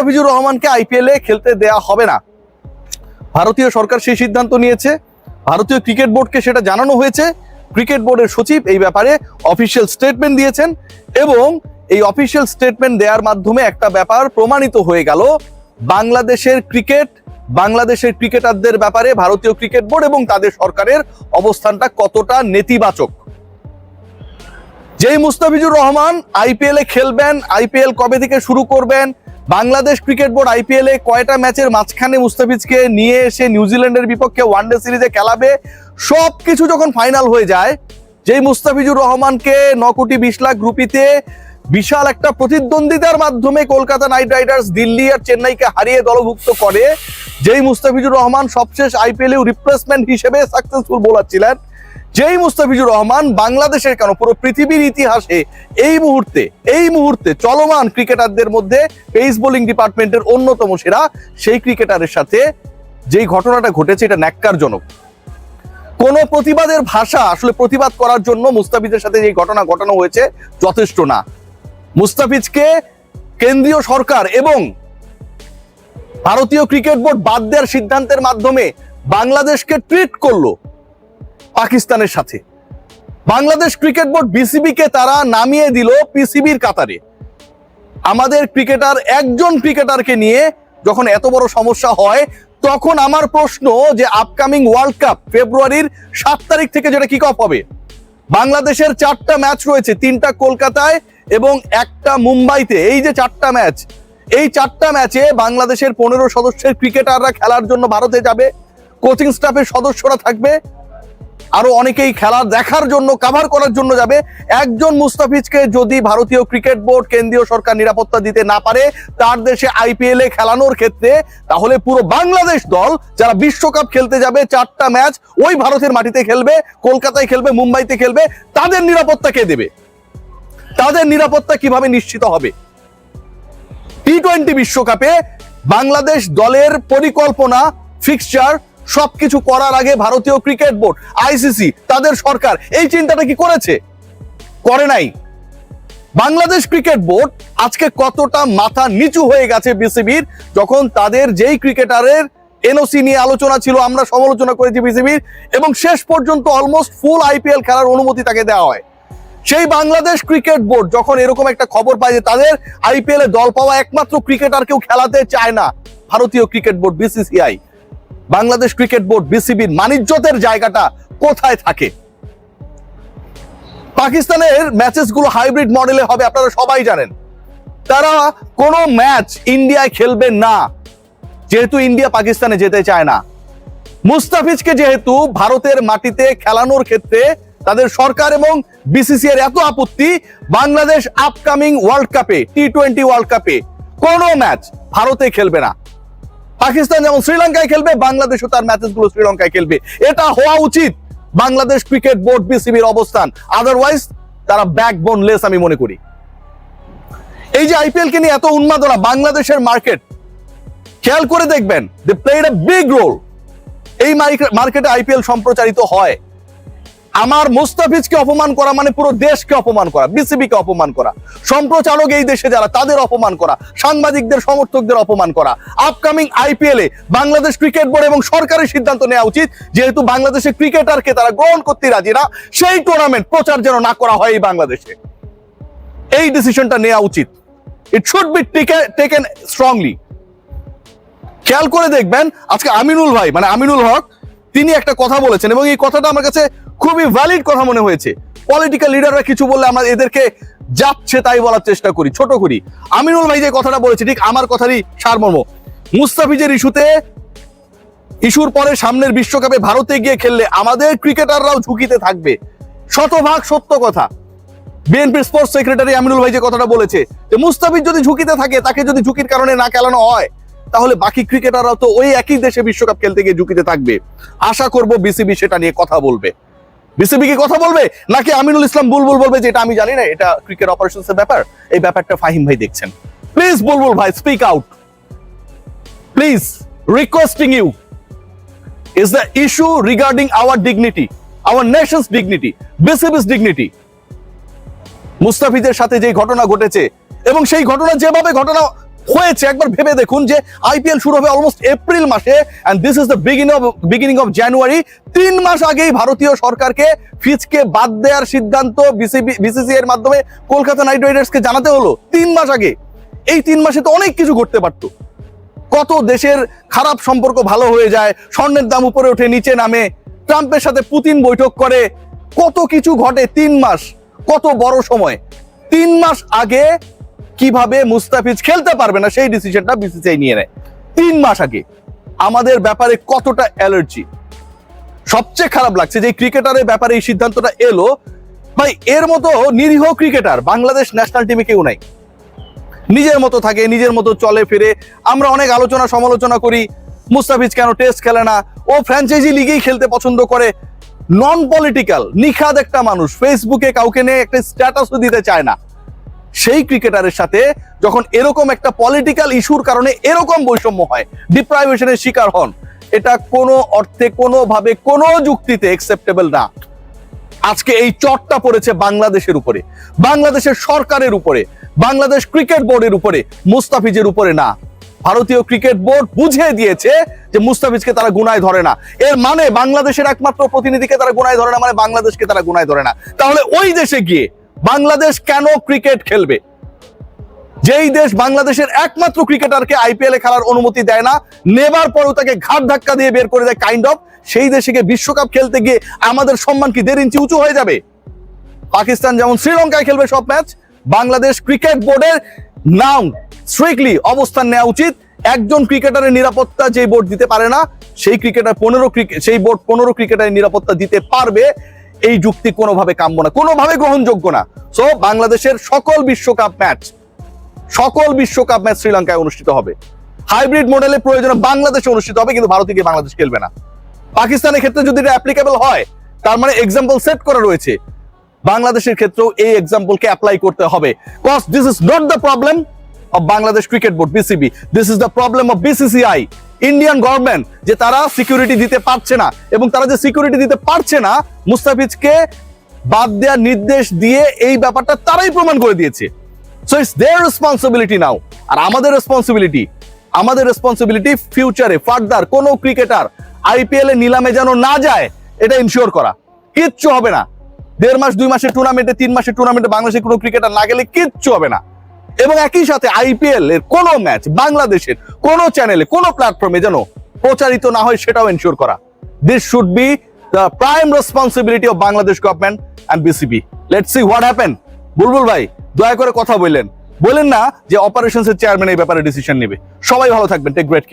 মুস্তাফিজুর রহমানকে আইপিএল এ খেলতে দেয়া হবে না। ভারতীয় সরকার সেই সিদ্ধান্ত নিয়েছে, ভারতীয় ক্রিকেট বোর্ডকে সেটা জানানো হয়েছে। ক্রিকেট বোর্ডের সচিব এই ব্যাপারে অফিসিয়াল স্টেটমেন্ট দিয়েছেন এবং এই অফিসিয়াল স্টেটমেন্ট দেওয়ার মাধ্যমে একটা ব্যাপার প্রমাণিত হয়ে গেল, বাংলাদেশের ক্রিকেটারদের ব্যাপারে ভারতীয় ক্রিকেট বোর্ড এবং তাদের সরকারের অবস্থানটা কতটা নেতিবাচক। যেই মুস্তাফিজুর রহমান আইপিএল এ খেলবেন, আইপিএল কবে থেকে শুরু করবেন, বাংলাদেশ ক্রিকেট বোর্ড আইপিএল এ কয়টা ম্যাচের মাঝখানে মুস্তাফিজকে নিয়ে এসে নিউজিল্যান্ডের বিপক্ষে ওয়ানডে সিরিজে খেলাবে, সবকিছু যখন ফাইনাল হয়ে যায়, যেই মুস্তাফিজুর রহমানকে 9 কোটি 20 লাখ রুপিতে বিশাল একটা প্রতিদ্বন্দ্বিতার মাধ্যমে কলকাতা নাইট রাইডার্স দিল্লি আর চেন্নাইকে হারিয়ে দলভুক্ত করে, যেই মুস্তাফিজুর রহমান সবশেষ আইপিএল এ রিপ্লেসমেন্ট হিসেবে সাকসেসফুল বোলার ছিলেন, যেই মুস্তাফিজুর রহমান বাংলাদেশের কেন পুরো পৃথিবীর ইতিহাসে এই মুহূর্তে চলমান ক্রিকেটারদের মধ্যে পেস বোলিং ডিপার্টমেন্টের অন্যতম সেরা, সেই ক্রিকেটারের সাথে যেই ঘটনাটা ঘটেছে এটা ন্যাক্কারজনক। কোন প্রতিবাদের ভাষা আসলে প্রতিবাদ করার জন্য মুস্তাফিজের সাথে যে ঘটনা ঘটানো হয়েছে যথেষ্ট না। মুস্তাফিজকে কেন্দ্রীয় সরকার এবং ভারতীয় ক্রিকেট বোর্ড বাদ দেওয়ার সিদ্ধান্তের মাধ্যমে বাংলাদেশকে ট্রিট করলো পাকিস্তানের সাথে। বাংলাদেশ ক্রিকেট বোর্ড বিসিবিকে তারা নামিয়ে দিল পিসিবির কাতারে। আমাদের ক্রিকেটার, একজন ক্রিকেটারকে নিয়ে যখন এত বড় সমস্যা হয়, তখন আমার প্রশ্ন যে আপকামিং ওয়ার্ল্ড কাপ ফেব্রুয়ারির 7 তারিখ থেকে যেটা কিক অফ হবে, বাংলাদেশের 4টা ম্যাচ রয়েছে, 3টা কলকাতায় এবং 1টা মুম্বাইতে। এই যে 4টা ম্যাচ, এই 4টা ম্যাচে বাংলাদেশের 15 সদস্যের ক্রিকেটাররা খেলার জন্য ভারতে যাবে, কোচিং স্টাফের সদস্যরা থাকবে, আরো অনেকেই খেলা দেখার জন্য, কাভার করার জন্য যাবে। একজন মুস্তাফিজকে যদি ভারতীয় ক্রিকেট বোর্ড, কেন্দ্রীয় সরকার নিরাপত্তা দিতে না পারে তার দেশে আইপিএল এ খেলানোর ক্ষেত্রে, তাহলে পুরো বাংলাদেশ দল যারা বিশ্বকাপ খেলতে যাবে, 4টা ম্যাচ ওই ভারতের মাটিতে খেলবে, কলকাতায় খেলবে, মুম্বাইতে খেলবে, তাদের নিরাপত্তা কে দেবে? তাদের নিরাপত্তা কিভাবে নিশ্চিত হবে? টি-20 বিশ্বকাপে বাংলাদেশ দলের পরিকল্পনা, ফিক্সচার সবকিছু করার আগে ভারতীয় ক্রিকেট বোর্ড, আইসিসি, তাদের সরকার এই চিন্তাটা কি করেছে? করে নাই। বাংলাদেশ ক্রিকেট বোর্ড আজকে কতটা মাথা নিচু হয়ে গেছে বিসিবির, যখন তাদের যেই ক্রিকেটারের এনওসি নিয়ে আলোচনা ছিল, আমরা সমালোচনা করেছি বিসিবির, এবং শেষ পর্যন্ত অলমোস্ট ফুল আইপিএল খেলার অনুমতি তাকে দেওয়া হয়। সেই বাংলাদেশ ক্রিকেট বোর্ড যখন এরকম একটা খবর পায় যে তাদের আইপিএল এ দল পাওয়া একমাত্র ক্রিকেটার কেউ খেলাতে চায় না, ভারতীয় cricket board BCCI, Bangladesh cricket board বিসিবির মানিজ্যতের জায়গাটা কোথায় থাকে? পাকিস্তানের ম্যাচেস গুলো হাইব্রিড মডেলে হবে, আপনারা সবাই জানেন। তারা কোনো ম্যাচ ইন্ডিয়ায় খেলবে না, যেহেতু ইন্ডিয়া পাকিস্তানে যেতে চায় না। মুস্তাফিজকে যেহেতু ভারতের মাটিতে খেলানোর ক্ষেত্রে তাদের সরকার এবং বিসিসিআই এত আপত্তি, বাংলাদেশ আপকামিং ওয়ার্ল্ড কাপে, টি-20 ওয়ার্ল্ড কাপে কোনো ম্যাচ ভারতে খেলবে না। পাকিস্তান যেমন শ্রীলঙ্কায় খেলবে, বাংলাদেশও তার ম্যাচেসগুলো শ্রীলঙ্কায় খেলবে। এটা হওয়া উচিত বাংলাদেশ ক্রিকেট বোর্ড বিসিবির অবস্থান, আদারওয়াইজ তারা ব্যাকবোনলেস আমি মনে করি। এই যে আইপিএল কে নিয়ে এত উন্মাদনা, বাংলাদেশের মার্কেট খেয়াল করে দেখবেন, they played a big role. এই মার্কেটে আইপিএল সম্প্রচারিত হয়। আমার মুস্তাফিজকে অপমান করা মানে পুরো দেশকে অপমান করা, বিসিবিকে অপমান করা, সম্প্রচারক এই দেশে যারা তাদের অপমান করা, সাংবাদিকদের, সমর্থকদের অপমান করা। আপকামিং আইপিএল এ বাংলাদেশ ক্রিকেট বোর্ড এবং সরকারের সিদ্ধান্ত নেওয়া উচিত, যেহেতু বাংলাদেশের ক্রিকেটারকে তারা গ্রহণ করতে রাজি না, সেই টুর্নামেন্ট প্রচার যেন না করা হয় এই বাংলাদেশে। এই ডিসিশনটা নেওয়া উচিত। It should be taken strongly. খেয়াল করে দেখবেন আজকে আমিনুল ভাই, মানে আমিনুল হক, তিনি একটা কথা বলেছেন এবং এই কথাটা আমার কাছে খুবই ভ্যালিড কথা মনে হয়েছে। পলিটিক্যাল লিডাররা কিছু বললে আমরা এদেরকে যাচ্ছে তাই বলার চেষ্টা করি, ছোট করি। আমিনুল ভাই যে কথাটা বলেছে ঠিক আমার কথারই সারমর্ম। মুস্তাফিজের ইস্যুর পরে সামনের বিশ্বকাপে ভারতে গিয়ে খেললে আমাদের ক্রিকেটাররাও ঝুঁকিতে থাকবে, শতভাগ সত্য কথা। বিএনপির স্পোর্টস সেক্রেটারি আমিনুল ভাই যে কথাটা বলেছে, যে মুস্তাফিজ যদি ঝুঁকিতে থাকে, তাকে যদি ঝুঁকির কারণে না খেলানো হয়, তাহলে বাকি ক্রিকেটাররাও তো ওই একই দেশে বিশ্বকাপ খেলতে গিয়ে ঝুঁকিতে থাকবে। আশা করব বিসিবি সেটা নিয়ে কথা বলবে। বিসিবি কি কথা বলবে, নাকি আমিনুল ইসলাম বুলবুল বলবে যে এটা আমি জানি না, এটা ক্রিকেট অপারেশনস এর ব্যাপার, এই ব্যাপারটা ফাহিম ভাই দেখছেন। প্লিজ বুলবুল ভাই, speak out please, requesting you. Is the issue regarding our dignity, our nation's dignity, BCB's dignity. মুস্তাফিজের সাথে যে ঘটনা ঘটেছে এবং সেই ঘটনা যেভাবে ঘটনা হয়েছে একবার ভেবে দেখুন যে আইপিএল শুরু হবে অলমোস্ট এপ্রিল মাসে, and this is the beginning of January. 3 মাস আগেই ভারতীয় সরকারকে ফিচকে বাদ দেওয়ার সিদ্ধান্ত বিসিসিআই এর মাধ্যমে কলকাতা নাইট রাইডার্সকে জানাতে হলো 3 মাস আগে। এই 3 মাসে তো অনেক কিছু করতে পারতো। কত দেশের খারাপ সম্পর্ক ভালো হয়ে যায়, স্বর্ণের দাম উপরে ওঠে নিচে নামে, ট্রাম্পের সাথে পুতিন বৈঠক করে, কত কিছু ঘটে। 3 মাস কত বড় সময়। 3 মাস আগে কিভাবে মুস্তাফিজ খেলতে পারবে না সেই ডিসিশনটা বিসিসিআই নিয়ে নেয় 3 মাস আগে। আমাদের ব্যাপারে কতটা অ্যালার্জি। সবচেয়ে খারাপ লাগছে যে ক্রিকেটারের ব্যাপারে এই সিদ্ধান্তটা এলো। ভাই, এর মতো নিরীহ ক্রিকেটার বাংলাদেশ ন্যাশনাল টিমে কেউ নাই। নিজের মতো থাকে, নিজের মতো চলে ফিরে। আমরা অনেক আলোচনা সমালোচনা করি, মুস্তাফিজ কেন টেস্ট খেলে না, ও ফ্র্যাঞ্চাইজি লিগেই খেলতে পছন্দ করে। নন পলিটিক্যাল নিখাদ একটা মানুষ, ফেসবুকে কাউকে নিয়ে একটা স্ট্যাটাসও দিতে চায় না। সেই ক্রিকেটারের সাথে যখন এরকম একটা পলিটিক্যাল ইস্যুর কারণে এরকম বৈষম্য হয়, ডিপ্রাইভেশনের শিকার হন, এটা কোনো অর্থে, কোনোভাবে, কোনো যুক্তিতে অ্যাকসেপ্টেবল না। আজকে এই চটটা পড়েছে বাংলাদেশের উপরে, বাংলাদেশের সরকারের উপরে, বাংলাদেশ ক্রিকেট বোর্ডের উপরে, মুস্তাফিজের উপরে না। ভারতীয় ক্রিকেট বোর্ড বুঝিয়ে দিয়েছে যে মুস্তাফিজকে তারা গুনায় ধরে না। এর মানে বাংলাদেশের একমাত্র প্রতিনিধিকে তারা গুনায় ধরে না, মানে বাংলাদেশকে তারা গুনায় ধরে না। তাহলে ওই দেশে গিয়ে বাংলাদেশ কেন ক্রিকেট খেলবে? যেই দেশ বাংলাদেশের একমাত্র ক্রিকেটারকে আইপিএল এ খেলার অনুমতি দেয় না, নেবার পরেও তাকে ঘাট ধাক্কা দিয়ে বের করে দেয় কাইন্ড অফ, সেই দেশে গিয়ে বিশ্বকাপ খেলতে গিয়ে আমাদের সম্মান কি 1.5 ইঞ্চি উঁচু হয়ে যাবে? পাকিস্তান যেমন শ্রীলঙ্কায় খেলবে সব ম্যাচ, বাংলাদেশ ক্রিকেট বোর্ডের নাম স্ট্রিক্টলি অবস্থান নেওয়া উচিত। একজন ক্রিকেটারের নিরাপত্তা যে বোর্ড দিতে পারে না, সেই বোর্ড 15 ক্রিকেটারের নিরাপত্তা দিতে পারবে। এই যুক্তি কোনোভাবে কাম্য না, কোনোভাবে গ্রহণযোগ্য না। সো বাংলাদেশের সকল বিশ্বকাপ ম্যাচ শ্রীলঙ্কায় অনুষ্ঠিত হবে। হাইব্রিড মডেলে প্রয়োজনে বাংলাদেশে অনুষ্ঠিত হবে, কিন্তু ভারতে গিয়ে বাংলাদেশ খেলবে না। পাকিস্তানের ক্ষেত্রে যদি এটা অ্যাপ্লিকেবল হয়, তার মানে এক্সাম্পল সেট করা রয়েছে, বাংলাদেশের ক্ষেত্রেও এই এক্সাম্পলকে অ্যাপ্লাই করতে হবে। Cause this is not the problem of Bangladesh cricket board BCB, this is the problem of BCCI, Indian government, যে তারা সিকিউরিটি দিতে পারছে না। এবং তারা যে সিকিউরিটি দিতে পারছে না, মুস্তাফিজকে বাদ দেওয়ার নির্দেশ দিয়ে এই ব্যাপারটা তারাই প্রমাণ করে দিয়েছে। সো ইটস দেয়ার রেসপন্সিবিলিটি নাও। আর আমাদের রেসপন্সিবিলিটি ফিউচারে ফার্দার কোনো ক্রিকেটার আইপিএল এ নিলামে যেন না যায়, এটা ইনশিওর করা। কিচ্ছু হবে না। 1.5 মাস 2 মাসের টুর্নামেন্টে, 3 মাসের টুর্নামেন্টে বাংলাদেশের কোনো ক্রিকেটার না গেলে কিচ্ছু হবে না। এবং একই সাথে আইপিএল এর কোনো ম্যাচ বাংলাদেশের কোনো চ্যানেলে, কোনো প্ল্যাটফর্মে যেন প্রচারিত না হয়, সেটাও এনশিওর করা। This should be the prime responsibility of Bangladesh government and BCB. Let's see what happen. Bulbul ভাই, দয়া করে কথা বলেন না যে অপারেশনস এর চেয়ারম্যান এই ব্যাপারে ডিসিশন নেবে। সবাই ভালো থাকবেন। Take great.